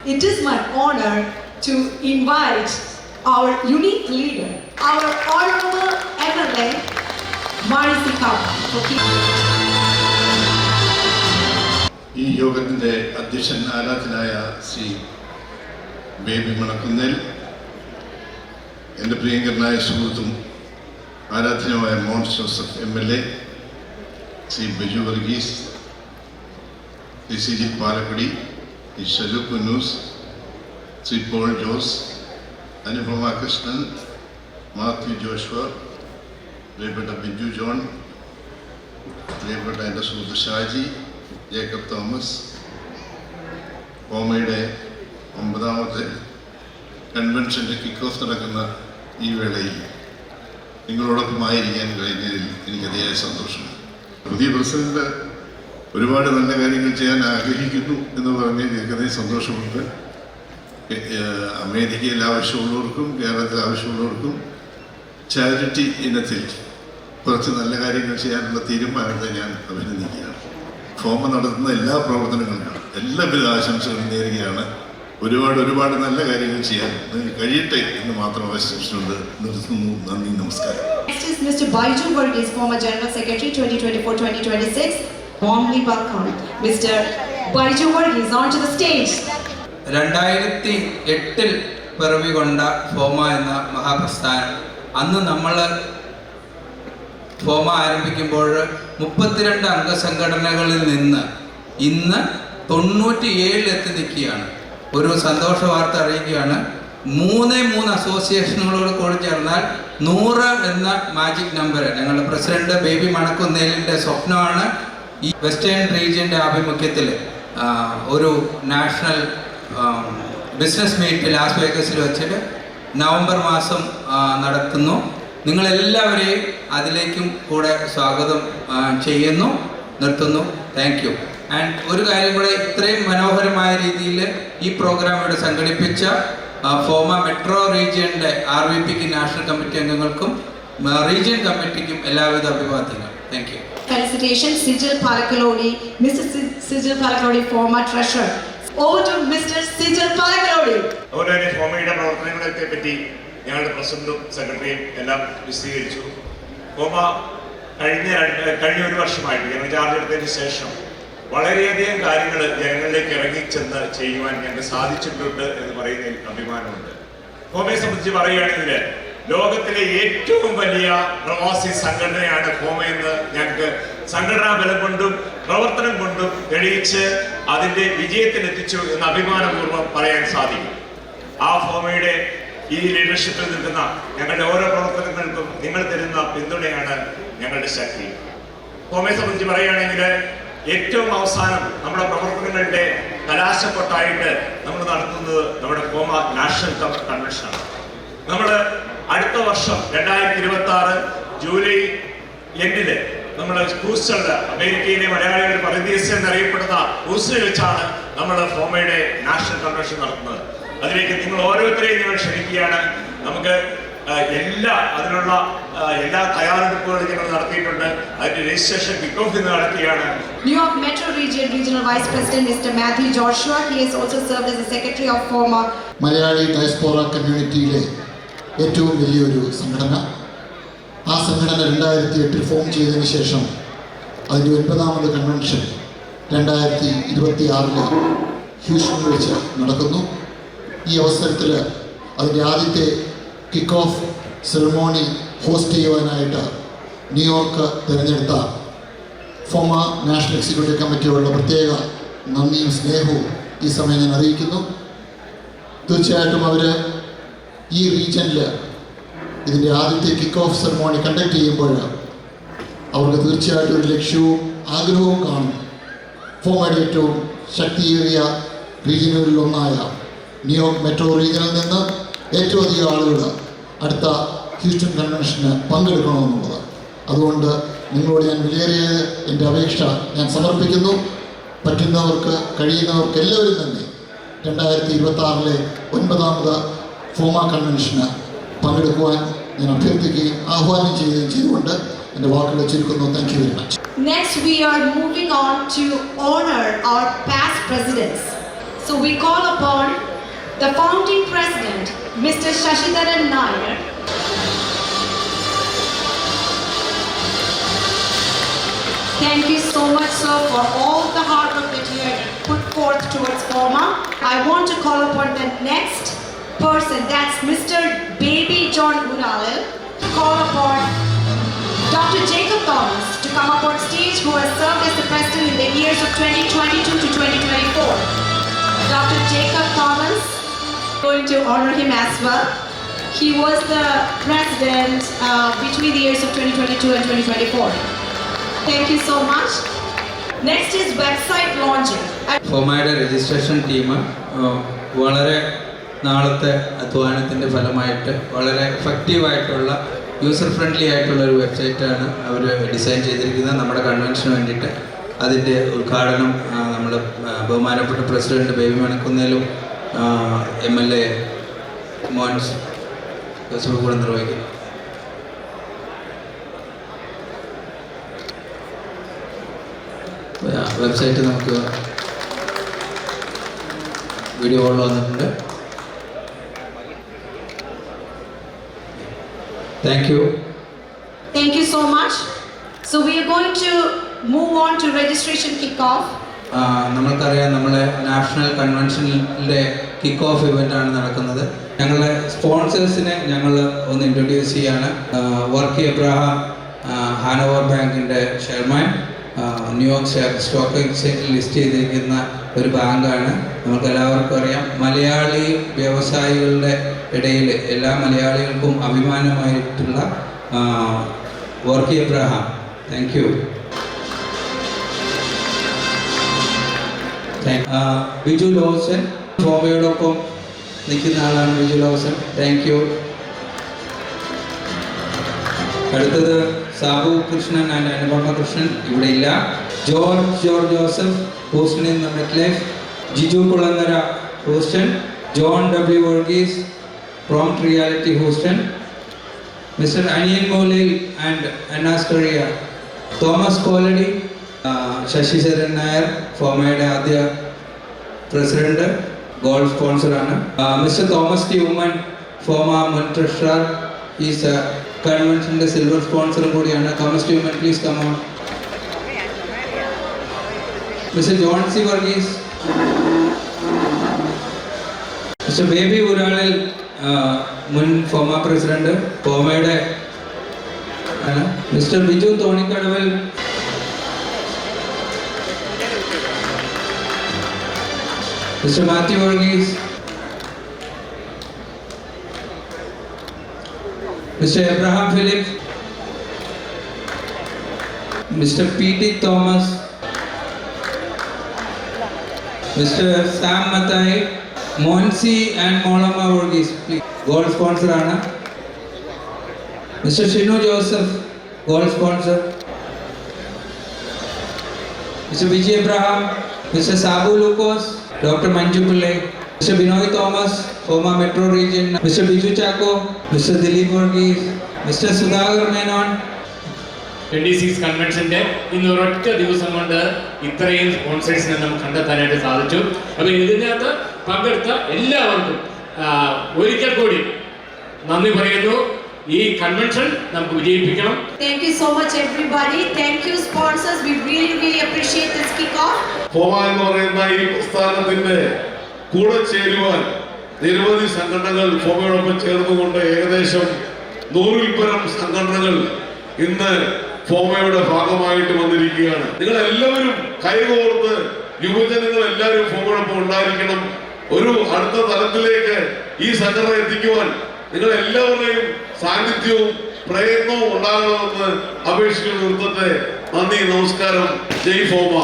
It is my honor to invite our unique leader, our honorable MLA, Marisi Kappa. ഈ യോഗത്തിൻ്റെ അധ്യക്ഷൻ ആരാധനായ Shri baby Manakkunnel, എൻ്റെ പ്രിയങ്കരനായ സുഹൃത്തും ആരാധനമായ മോൻസ് ജോസഫ് MLA, ശ്രീ ബിജു വർഗീസ്, ശ്രീ സിജിത് പാലക്കുടി, ശ്രീ ഷലു കുന്നൂസ്, ശ്രീ പോൾ ജോസ്, അനുപമ കൃഷ്ണൻ, മാത്യു ജോഷുവ, പ്രിയപ്പെട്ട ബിജു ജോൺ, പ്രിയപ്പെട്ട എൻ്റെ സുഹൃത്ത് ഷാജി, ജേക്കബ് തോമസ്, ഫോമയുടെ 9ാമത്തെ കൺവെൻഷൻ്റെ കിക്ക് ഓഫ് നടക്കുന്ന ഈ വേളയിൽ നിങ്ങളോടൊപ്പമായിരിക്കാൻ കഴിഞ്ഞതിൽ എനിക്ക് അതിയായ സന്തോഷമുണ്ട്. പുതിയ പ്രസിഡന്റ് ഒരുപാട് നല്ല കാര്യങ്ങൾ ചെയ്യാൻ ആഗ്രഹിക്കുന്നു എന്ന് പറഞ്ഞ് എനിക്കതേ സന്തോഷമുണ്ട്. അമേരിക്കയിൽ ആവശ്യമുള്ളവർക്കും കേരളത്തിൽ ആവശ്യമുള്ളവർക്കും ചാരിറ്റി ഇനത്തിൽ കുറച്ച് നല്ല കാര്യങ്ങൾ ചെയ്യാനുള്ള തീരുമാനത്തെ ഞാൻ അഭിനന്ദിക്കുകയാണ്. ഫോമ നടത്തുന്ന എല്ലാ പ്രവർത്തനങ്ങൾക്കും എല്ലാവിധ ആശംസകളും നേരുകയാണ്. ഒരുപാട് നല്ല കാര്യങ്ങൾ ചെയ്യാൻ നിങ്ങൾക്ക് കഴിയട്ടെ എന്ന് മാത്രം ആശംസിച്ചുകൊണ്ട് നിർത്തുന്നു. നന്ദി, നമസ്കാരം. Next is Mr. Baiju Varghese, former General Secretary 2024-2026. Warmly welcome Mr. Baiju Varghese onto the stage. 2008 പിറവികൊണ്ട FOMAA എന്ന മഹാപ്രസ്ഥാനം, അന്ന് നമ്മൾ ഫോമ ആരംഭിക്കുമ്പോൾ 32 അംഗസംഘടനകളിൽ നിന്ന് ഇന്ന് 97 എത്തി നിൽക്കുകയാണ്. ഒരു സന്തോഷ വാർത്ത അറിയിക്കുകയാണ്. 3 അസോസിയേഷനുകളോട് കൂടി ചേർന്നാൽ 100 എന്ന മാജിക് നമ്പർ ഞങ്ങളുടെ പ്രസിഡന്റ് ബേബി മണക്കുന്നേലിൻ്റെ സ്വപ്നമാണ്. ഈ വെസ്റ്റേൺ റീജിയൻ്റെ ആഭിമുഖ്യത്തിൽ ഒരു നാഷണൽ ബിസിനസ് മീറ്റ് ലാസ് വേഗസിൽ വെച്ചിട്ട് നവംബർ മാസം നടത്തുന്നു. നിങ്ങളെല്ലാവരെയും അതിലേക്കും കൂടെ സ്വാഗതം ചെയ്യുന്നു, നിർത്തുന്നു. Thank you. ആൻഡ് ഒരു കാര്യം കൂടെ, ഇത്രയും മനോഹരമായ രീതിയിൽ ഈ പ്രോഗ്രാം ഇവിടെ സംഘടിപ്പിച്ച ഫോമ മെട്രോ റീജിയൻ്റെ RVPക്ക് നാഷണൽ കമ്മിറ്റി അംഗങ്ങൾക്കും റീജിയൻ കമ്മിറ്റിക്കും എല്ലാവിധ അഭിവാദ്യങ്ങൾ. Thank you. Felicitations, Sijil Palakalodi, Mr. Sijil Palakalodi, former treasurer. Over to Mr. Sijil Palakalodi. അതുപോലെ തന്നെ ഫോമയുടെ പ്രവർത്തനങ്ങളെ പറ്റി ഞങ്ങളുടെ പ്രസിഡന്റും സെക്രട്ടറിയും എല്ലാം വിശദീകരിച്ചു. ഫോമ കഴിഞ്ഞ ഒരു വർഷമായിട്ട് ഞങ്ങൾ ചാർജ് എടുത്തതിന് ശേഷം വളരെയധികം കാര്യങ്ങൾ ജനങ്ങളിലേക്ക് ഇറങ്ങിച്ചെന്ന് ചെയ്യുവാൻ ഞങ്ങൾക്ക് സാധിച്ചിട്ടുണ്ട് എന്ന് പറയുന്നതിൽ അഭിമാനമുണ്ട്. ഫോമയെ സംബന്ധിച്ച് പറയുകയാണെങ്കിൽ ലോകത്തിലെ ഏറ്റവും വലിയ പ്രവാസി സംഘടനയാണ് ഫോമയെന്ന് ഞങ്ങൾക്ക് സംഘടനാ ബലം കൊണ്ടും പ്രവർത്തനം കൊണ്ടും തെളിയിച്ച് അതിൻ്റെ വിജയത്തിലെത്തിച്ചു എന്ന് അഭിമാനപൂർവ്വം പറയാൻ സാധിക്കും. ആ ഫോമയുടെ ഈ ലീഡർഷിപ്പിൽ നിൽക്കുന്ന ഞങ്ങളുടെ ഓരോ പ്രവർത്തനങ്ങൾക്കും നിങ്ങൾ തരുന്ന പിന്തുണയാണ് ഞങ്ങളുടെ ശക്തി. ഫോമയെ സംബന്ധിച്ച് പറയുകയാണെങ്കിൽ ഏറ്റവും അവസാനം നമ്മുടെ പ്രവർത്തനങ്ങളുടെ കലാശക്കൊട്ടായിട്ട് നമ്മൾ നടത്തുന്നത് നമ്മുടെ ഫോമ നാഷണൽ കൺവെൻഷനാണ്. നമ്മൾ അടുത്ത വർഷം 2026 ജൂലൈ എൻഡില് നമ്മൾ ഹൂസ്റ്റണിൽ, അമേരിക്കയിലെ മലയാളികൾ പരദേശം എന്നറിയപ്പെടുന്ന ഹൂസ്റ്റണിൽ വെച്ചാണ് നമ്മൾ ഫോമയുടെ നാഷണൽ കൺവെൻഷൻ നടത്തുന്നത്. അതിലേക്ക് നിങ്ങൾ ഓരോരുത്തരെയും ഞങ്ങൾ ക്ഷണിക്കുകയാണ്. നമുക്ക് അതിനുള്ള എല്ലാ തയ്യാറെടുപ്പുകളും ഞങ്ങൾ നടത്തിയിട്ടുണ്ട്. അതിന്റെ രജിസ്ട്രേഷൻ കിക്ക് ഓഫ് ഇന്ന് നടക്കുകയാണ്. New York Metro Region Regional Vice President Mr. Matthew Joshua. He has also served as the Secretary of FOMA. Malayali diaspora കമ്മ്യൂണിറ്റിയിലെ ഏറ്റവും വലിയൊരു സംഘടന. ആ സംഘടന 2008 ഫോം ചെയ്തതിന് ശേഷം അതിൻ്റെ 9ാമത് കൺവെൻഷൻ 2026 ഹ്യൂസ്റ്റണിൽ വെച്ച് നടക്കുന്നു. ഈ അവസരത്തിൽ അതിൻ്റെ ആദ്യത്തെ കിക്ക് ഓഫ് സെറമോണി ഹോസ്റ്റ് ചെയ്യുവാനായിട്ട് ന്യൂയോർക്ക് തിരഞ്ഞെടുത്ത ഫോമ നാഷണൽ എക്സിക്യൂട്ടീവ് കമ്മിറ്റിയോടുള്ള പ്രത്യേക നന്ദിയും സ്നേഹവും ഈ സമയം ഞാൻ അറിയിക്കുന്നു. തീർച്ചയായിട്ടും അവർ ഈ റീജിയനിൽ ഇതിൻ്റെ ആദ്യത്തെ കിക്ക് ഓഫ് സെറമോണി കണ്ടക്ട് ചെയ്യുമ്പോൾ അവർക്ക് തീർച്ചയായിട്ടും ഒരു ലക്ഷ്യവും ആഗ്രഹവും കാണും. ഫോമയുടെ ഏറ്റവും ശക്തിയേറിയ റീജിയനുകളിലൊന്നായ ന്യൂയോർക്ക് മെട്രോ റീജിയനിൽ നിന്ന് ഏറ്റവും അധികം ആളുകൾ അടുത്ത ഹ്യൂസ്റ്റൺ കൺവെൻഷന് പങ്കെടുക്കണമെന്നുള്ളത്. അതുകൊണ്ട് നിങ്ങളോട് ഞാൻ വിലയേറിയ എൻ്റെ അപേക്ഷ ഞാൻ സമർപ്പിക്കുന്നു. പറ്റുന്നവർക്ക്, കഴിയുന്നവർക്ക് എല്ലാവരും തന്നെ 2026 9ാമത് ഫോമ കൺവെൻഷന് പങ്കെടുക്കുവാൻ ഞാൻ അഭ്യർത്ഥിക്കുകയും ആഹ്വാനം ചെയ്യുകയും ചെയ്തുകൊണ്ട് എൻ്റെ വാക്കുകൾ ചുരുക്കുന്നു. Thank you very much. Next, we are moving on to honor our past presidents. So we call upon the founding president, Mr. Shashidharan Nair. Thank you so much, sir, for all the hard work that you have put forth towards FOMA. I want to call upon the next person, that's Mr. Baby John Uralil, to call upon Dr. Jacob Thomas to come up on stage, who has served as the president in the years of 2022 to 2024. Dr. Jacob Thomas, going to honor him as well. He was the president between the years of 2022 and 2024. Thank you so much. Next is website launching. ഫോമയുടെ registration team വളരെ നാളത്തെ അധ്വാനത്തിൻ്റെ ഫലമായിട്ട് വളരെ എഫക്റ്റീവായിട്ടുള്ള user friendly ആയിട്ടുള്ള ഒരു വെബ്സൈറ്റാണ് അവർ design ചെയ്തിരിക്കുന്നത് നമ്മുടെ കൺവെൻഷന് വേണ്ടിയിട്ട്. അതിൻ്റെ ഉദ്ഘാടനം നമ്മൾ ബഹുമാനപ്പെട്ട പ്രസിഡന്റ് ബേബി മണിക്കുന്നേലും MLA മോൻസ് ജോസഫ് കൂടെ നിർവഹിക്കും. വെബ്സൈറ്റ് നമുക്ക് വീഡിയോ കോൾ വന്നിട്ടുണ്ട്. Thank you. Thank you so much. So we are going to move on to registration kickoff. നമ്മൾക്കറിയാം നമ്മളെ നാഷണൽ കൺവെൻഷനിലെ കിക്ക് ഓഫ് ഇവൻ്റ് ആണ് നടക്കുന്നത്. ഞങ്ങളുടെ സ്പോൺസേഴ്സിനെ ഞങ്ങൾ ഒന്ന് ഇൻട്രൊഡ്യൂസ് ചെയ്യാണ്. വർക്കി എബ്രഹാം, ഹാനോവർ ബാങ്കിൻ്റെ ചെയർമാൻ, ന്യൂയോർക്ക് സ്റ്റോക്ക് എക്സ്ചേഞ്ചിൽ ലിസ്റ്റ് ചെയ്തിരിക്കുന്ന ഒരു ബാങ്കാണ്. നമുക്ക് എല്ലാവർക്കും അറിയാം, മലയാളി വ്യവസായികളുടെ ഇടയിൽ എല്ലാ മലയാളികൾക്കും അഭിമാനമായിട്ടുള്ള വർക്കി എബ്രഹാം. Thank you. ബിജു ലോസൻ, ഫോമയോടൊപ്പം നിൽക്കുന്ന ആളാണ് ബിജു ലോസൻ. Thank you. അടുത്തത് സാബു കൃഷ്ണൻ ആൻഡ് അനുപമ കൃഷ്ണൻ, ഇവിടെ ഇല്ല. George Joseph, Houston in the MetLife. Jiju Kulangara, Houston. John W Varghese, prompt reality, Houston. Mister Aniyan Molil and Annas Koria. Thomas Koladi, Sasidharan Nair, ഫോമയുടെ ആദ്യ പ്രസിഡന്റ്, ഗോൾഡ് സ്പോൺസറാണ്. മിസ്റ്റർ തോമസ് ടി ഉമ്മൻ, ഫോമ മുൻ ട്രഷറർ, ഈസ് കൺവെൻഷൻ്റെ സിൽവർ സ്പോൺസറും കൂടിയാണ്. Thomas T Oommen, please come on. Mister John C Varghese. Mister Baby Uralil, മുൻ ഫോമ പ്രസിഡന്റ്, ഫോമയുടെ ആണ്. Mister Biju Thonikkadavil. Mr. Matthew Varghese, Mr. Abraham Philip, Mr. P.T. Thomas, Mr. Sam Mathai, Monsi and Molama Varghese, please. Gold sponsor Anna. Mr. Shinu Joseph, gold sponsor. Mr. Vijay Abraham, Mr. Sabu Lucas, Dr. Manju Pillai, Mr. Binoy Thomas, Foma Metro Region, Mr. Biju Chako, Mr. Dilip Varghese, Mr. Sudhakar Menon. 26 കൺവെൻഷൻ്റെ ഇന്ന് ഒരൊറ്റ ദിവസം കൊണ്ട് ഇത്രയും സ്പോൺസേഴ്സിനെ നമുക്ക് കണ്ടെത്താനായിട്ട് സാധിച്ചു. അപ്പോൾ ഇതിനകത്ത് പങ്കെടുത്ത എല്ലാവർക്കും ഒരിക്കൽ കൂടി നന്ദി പറയുന്നു. ഈ കൺവെൻഷൻ നമുക്ക് വിജയിപ്പിക്കണം. Thank you so much everybody. Thank you sponsors. We really appreciate this kickoff. FOMAA എന്ന് പറയുന്ന ഈ പ്രസ്ഥാനത്തിന്റെ കൂടെ ചേരുവാൻ നിരവധി സംഘടനകൾ ഫോമയോടൊപ്പം ചേർന്നുകൊണ്ട് ഏകദേശം 100-ൽ പരം സംഘടനകൾ ഇന്ന് ഫോമയുടെ ഭാഗമായിട്ട് വന്നിരിക്കുകയാണ്. നിങ്ങൾ എല്ലാവരും കൈകോർത്ത് യുവജനങ്ങൾ എല്ലാവരും ഫോമയോടൊപ്പം ഉണ്ടായിരിക്കണം. ഒരു അടുത്ത തലത്തിലേക്ക് ഈ സംഘടന എത്തിക്കുവാൻ നിങ്ങൾ എല്ലാവരുടെയും സാന്നിധ്യവും പ്രയത്നവും ഉണ്ടാകണമെന്ന് അപേക്ഷിക്കുന്ന നിർത്തത്തെ. നന്ദി, നമസ്കാരം, ജയ് ഫോമ.